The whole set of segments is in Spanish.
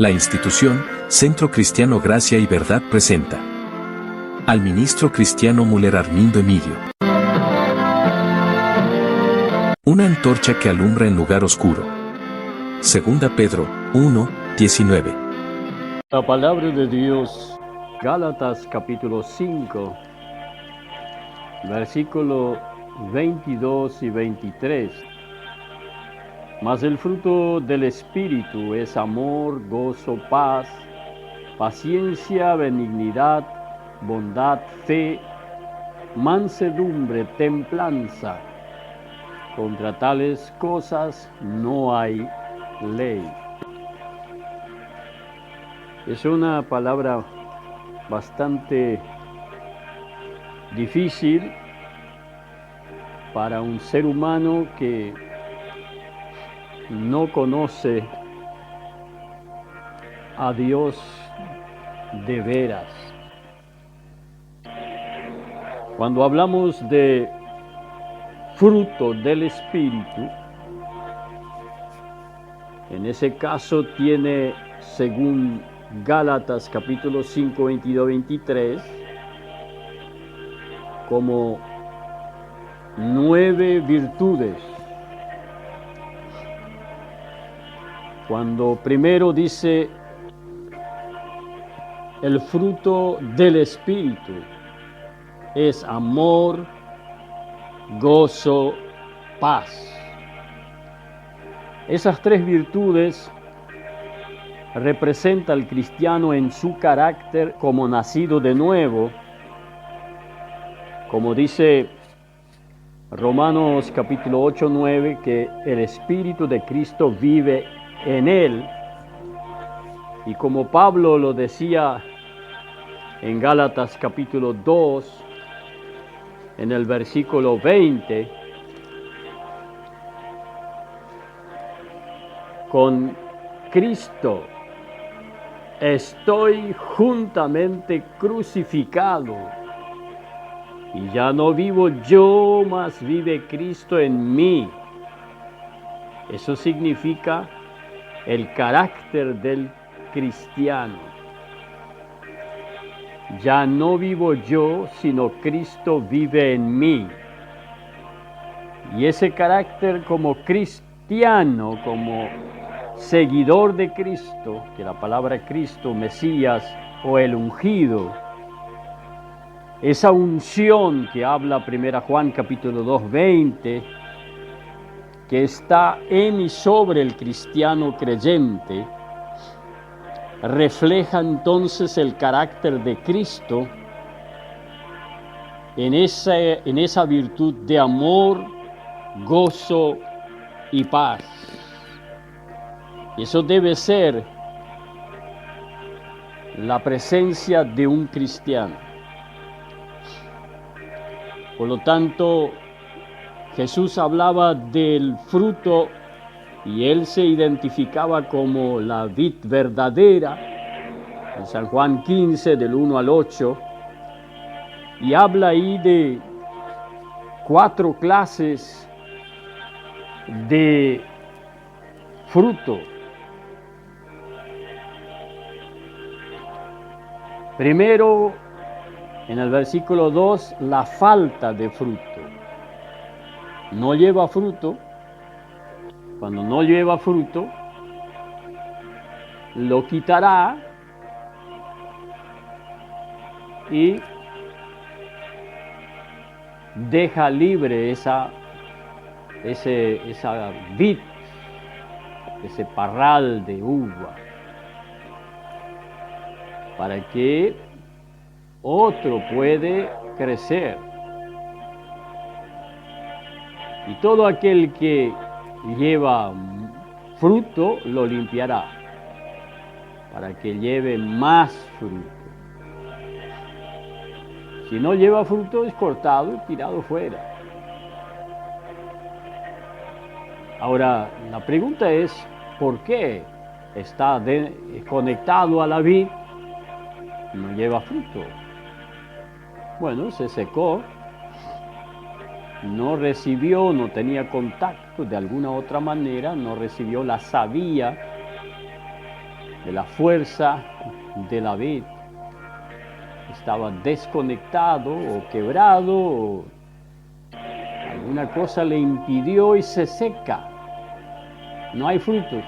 La institución Centro Cristiano Gracia y Verdad presenta al ministro cristiano Müller Armindo Emilio. Una antorcha que alumbra en lugar oscuro. Segunda Pedro 1:19. La palabra de Dios, Gálatas capítulo 5, versículo 22 y 23. Mas el fruto del Espíritu es amor, gozo, paz, paciencia, benignidad, bondad, fe, mansedumbre, templanza. Contra tales cosas no hay ley. Es una palabra bastante difícil para un ser humano que no conoce a Dios de veras. Cuando hablamos de fruto del Espíritu, en ese caso tiene, según Gálatas capítulo 5, 22, 23, como 9 virtudes. Cuando primero dice el fruto del Espíritu es amor, gozo, paz. Esas 3 virtudes representa al cristiano en su carácter como nacido de nuevo, como dice Romanos capítulo 8, 9, que el Espíritu de Cristo vive en él, y como Pablo lo decía en Gálatas capítulo 2, en el versículo 20, con Cristo estoy juntamente crucificado, y ya no vivo yo, mas vive Cristo en mí. Eso significa el carácter del cristiano. Ya no vivo yo, sino Cristo vive en mí. Y ese carácter como cristiano, como seguidor de Cristo, que la palabra Cristo, Mesías o el ungido, esa unción que habla 1 Juan capítulo 2, 20, que está en y sobre el cristiano creyente, refleja entonces el carácter de Cristo en esa virtud de amor, gozo y paz. Eso debe ser la presencia de un cristiano. Por lo tanto, Jesús hablaba del fruto y él se identificaba como la vid verdadera, en San Juan 15, del 1 al 8, y habla ahí de 4 clases de fruto. Primero, en el versículo 2, la falta de fruto. No lleva fruto. Cuando no lleva fruto, lo quitará y deja libre esa vid, ese parral de uva, para que otro puede crecer. Y todo aquel que lleva fruto lo limpiará, para que lleve más fruto. Si no lleva fruto, es cortado y tirado fuera. Ahora, la pregunta es, ¿por qué está conectado a la vid y no lleva fruto? Bueno, se secó, no recibió, no tenía contacto de alguna otra manera, no recibió la savia de la fuerza de la vid. Estaba desconectado o quebrado, o alguna cosa le impidió y se seca. No hay frutos.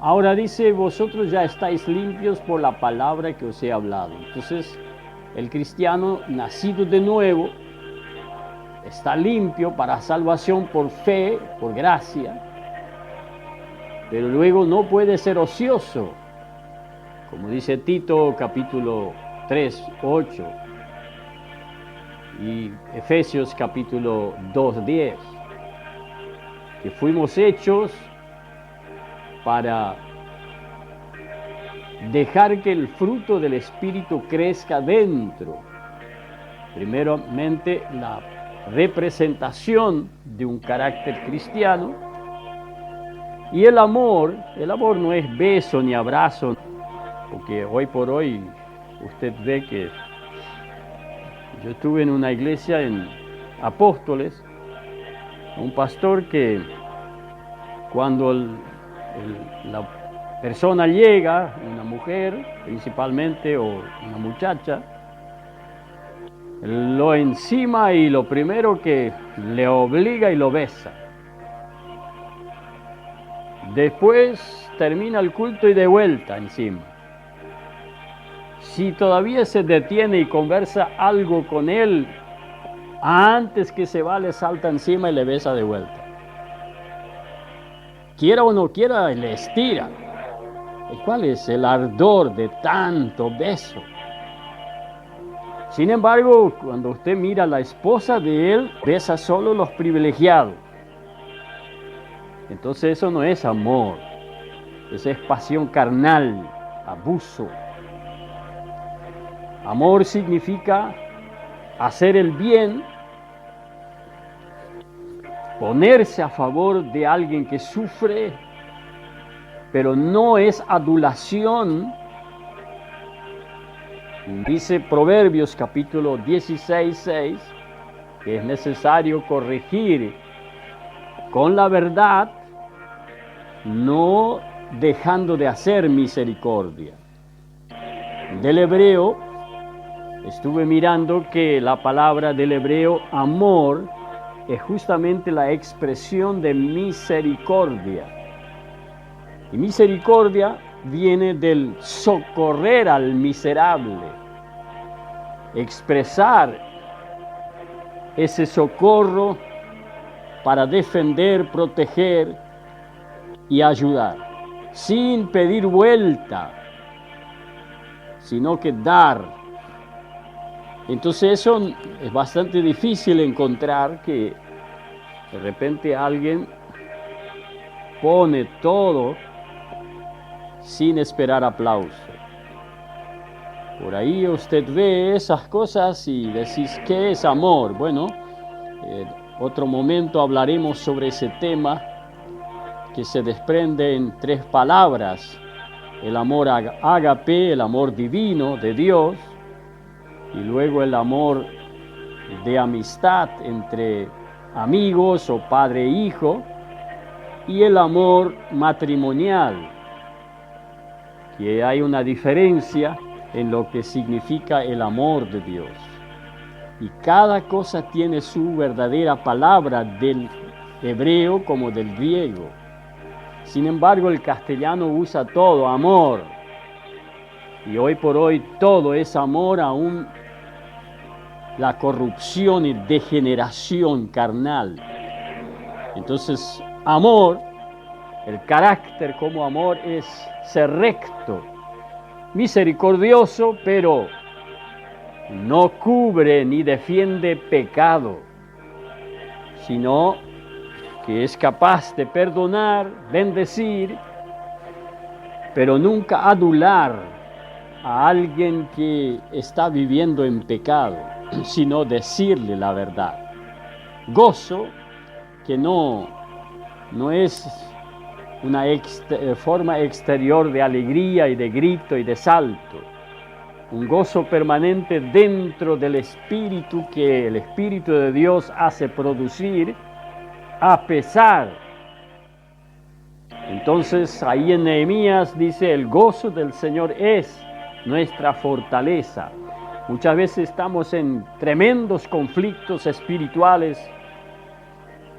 Ahora dice, vosotros ya estáis limpios por la palabra que os he hablado. Entonces, el cristiano nacido de nuevo está limpio para salvación por fe, por gracia, pero luego no puede ser ocioso, como dice Tito capítulo 3, 8 y Efesios capítulo 2, 10, que fuimos hechos para dejar que el fruto del Espíritu crezca dentro. Primeramente, la representación de un carácter cristiano, y el amor no es beso ni abrazo, porque hoy por hoy usted ve que yo estuve en una iglesia en Apóstoles, un pastor que cuando la persona llega, una mujer principalmente o una muchacha, lo encima y lo primero que le obliga y lo besa. Después termina el culto y de vuelta encima. Si todavía se detiene y conversa algo con él, antes que se va le salta encima y le besa de vuelta. Quiera o no quiera, le estira. ¿Y cuál es el ardor de tanto beso? Sin embargo, cuando usted mira a la esposa de él, besa solo los privilegiados. Entonces eso no es amor, eso es pasión carnal, abuso. Amor significa hacer el bien, ponerse a favor de alguien que sufre, pero no es adulación. Dice Proverbios capítulo 16, 6, que es necesario corregir con la verdad, no dejando de hacer misericordia. Del hebreo, estuve mirando que la palabra del hebreo amor es justamente la expresión de misericordia. Y misericordia viene del socorrer al miserable, expresar ese socorro para defender, proteger y ayudar, sin pedir vuelta, sino que dar. Entonces eso es bastante difícil encontrar, que de repente alguien pone todo sin esperar aplauso. Por ahí usted ve esas cosas y decís, ¿qué es amor? Bueno, otro momento hablaremos sobre ese tema, que se desprende en 3 palabras: el amor ágape, el amor divino de Dios, y luego el amor de amistad entre amigos o padre e hijo, y el amor matrimonial, que hay una diferencia en lo que significa el amor de Dios. Y cada cosa tiene su verdadera palabra, del hebreo como del griego. Sin embargo, el castellano usa todo, amor. Y hoy por hoy todo es amor, aún la corrupción y degeneración carnal. Entonces, amor, el carácter como amor es ser recto, misericordioso, pero no cubre ni defiende pecado, sino que es capaz de perdonar, bendecir, pero nunca adular a alguien que está viviendo en pecado, sino decirle la verdad. Gozo, que no es una forma exterior de alegría y de grito y de salto. Un gozo permanente dentro del Espíritu, que el Espíritu de Dios hace producir a pesar Entonces ahí en Nehemías dice, el gozo del Señor es nuestra fortaleza. Muchas veces estamos en tremendos conflictos espirituales,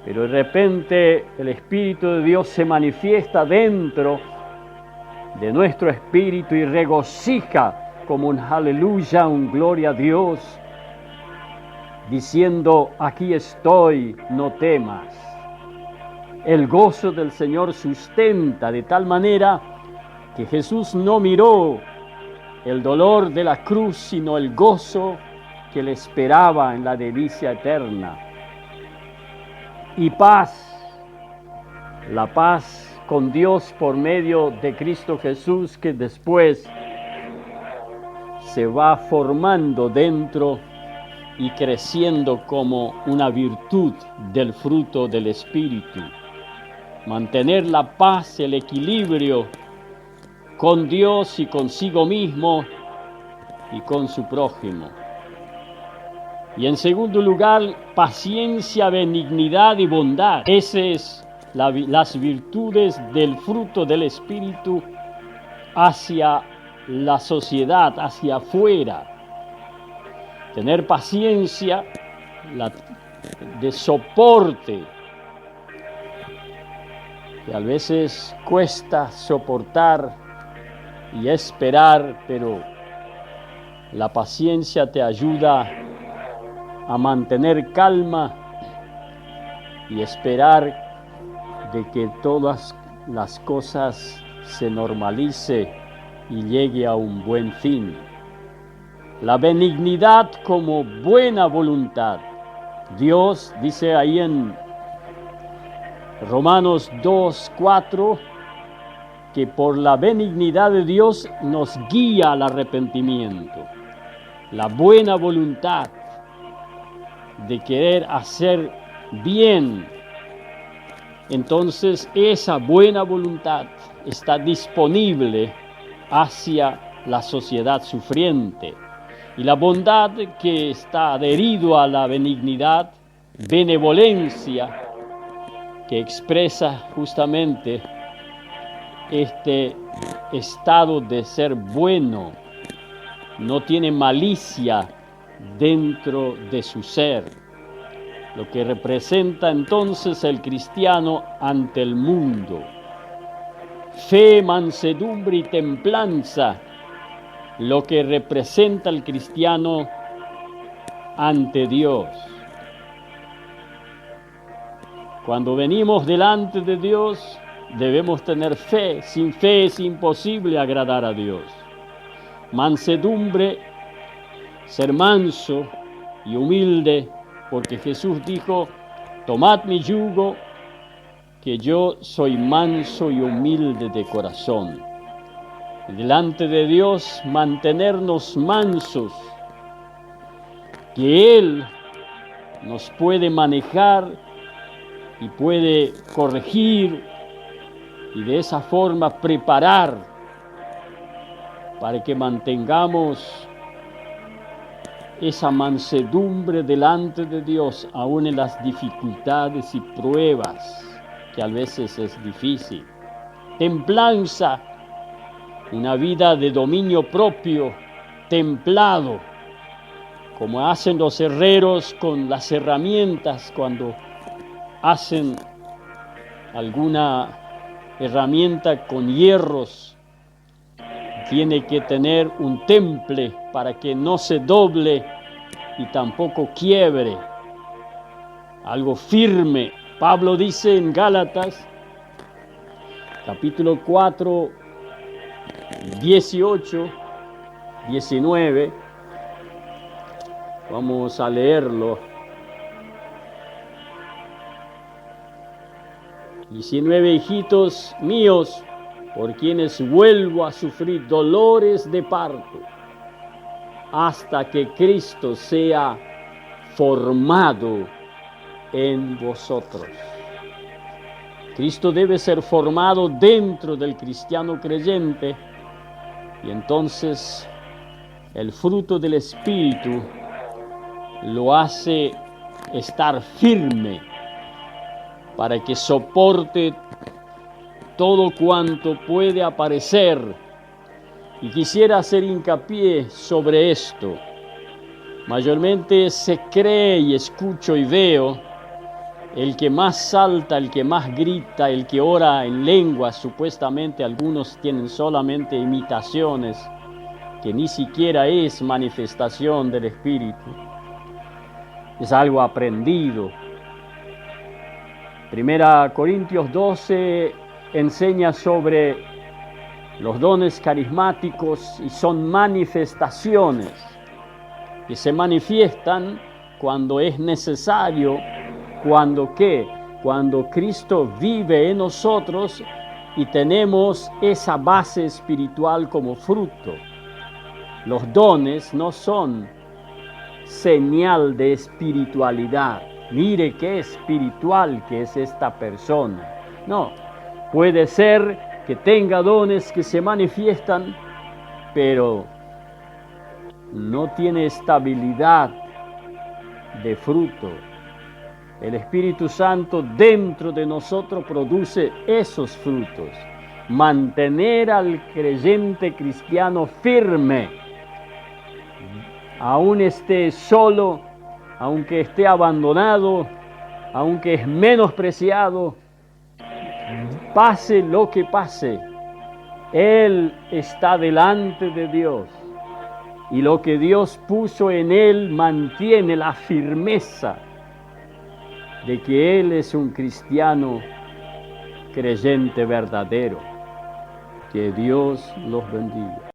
pero de repente el Espíritu de Dios se manifiesta dentro de nuestro espíritu y regocija como un aleluya, un gloria a Dios, diciendo, aquí estoy, no temas. El gozo del Señor sustenta de tal manera que Jesús no miró el dolor de la cruz, sino el gozo que le esperaba en la delicia eterna. Y paz, la paz con Dios por medio de Cristo Jesús, que después se va formando dentro y creciendo como una virtud del fruto del Espíritu. Mantener la paz, el equilibrio con Dios y consigo mismo y con su prójimo. Y en segundo lugar, paciencia, benignidad y bondad. Esas son las virtudes del fruto del Espíritu hacia la sociedad, hacia afuera. Tener paciencia de soporte, que a veces cuesta soportar y esperar, pero la paciencia te ayuda a mantener calma y esperar de que todas las cosas se normalice y llegue a un buen fin. La benignidad como buena voluntad. Dios dice ahí en Romanos 2:4 que por la benignidad de Dios nos guía al arrepentimiento. La buena voluntad de querer hacer bien. Entonces esa buena voluntad está disponible hacia la sociedad sufriente. Y la bondad que está adherido a la benignidad, benevolencia, que expresa justamente este estado de ser bueno, no tiene malicia dentro de su ser, lo que representa entonces el cristiano ante el mundo. Fe, mansedumbre y templanza, lo que representa el cristiano ante Dios. Cuando venimos delante de Dios, debemos tener fe. Sin fe es imposible agradar a Dios. Mansedumbre, ser manso y humilde, porque Jesús dijo, tomad mi yugo, que yo soy manso y humilde de corazón. Delante de Dios, mantenernos mansos, que Él nos puede manejar y puede corregir y de esa forma preparar para que mantengamos esa mansedumbre delante de Dios, aún en las dificultades y pruebas, que a veces es difícil. Templanza, una vida de dominio propio, templado, como hacen los herreros con las herramientas cuando hacen alguna herramienta con hierros. Tiene que tener un temple para que no se doble y tampoco quiebre. Algo firme. Pablo dice en Gálatas, capítulo 4, 18, 19. Vamos a leerlo. 19 hijitos míos, por quienes vuelvo a sufrir dolores de parto, hasta que Cristo sea formado en vosotros. Cristo debe ser formado dentro del cristiano creyente, y entonces el fruto del Espíritu lo hace estar firme para que soporte todo cuanto puede aparecer. Y quisiera hacer hincapié sobre esto. Mayormente se cree y escucho y veo el que más salta, el que más grita, el que ora en lenguas. Supuestamente algunos tienen solamente imitaciones, que ni siquiera es manifestación del Espíritu. Es algo aprendido. Primera Corintios 12 enseña sobre los dones carismáticos y son manifestaciones que se manifiestan cuando es necesario, cuando Cristo vive en nosotros y tenemos esa base espiritual como fruto. Los dones no son señal de espiritualidad. Mire qué espiritual que es esta persona. No, puede ser que tenga dones que se manifiestan, pero no tiene estabilidad de fruto. El Espíritu Santo dentro de nosotros produce esos frutos. Mantener al creyente cristiano firme, aún esté solo, aunque esté abandonado, aunque es menospreciado, pase lo que pase, Él está delante de Dios. Y lo que Dios puso en él mantiene la firmeza de que él es un cristiano creyente verdadero. Que Dios los bendiga.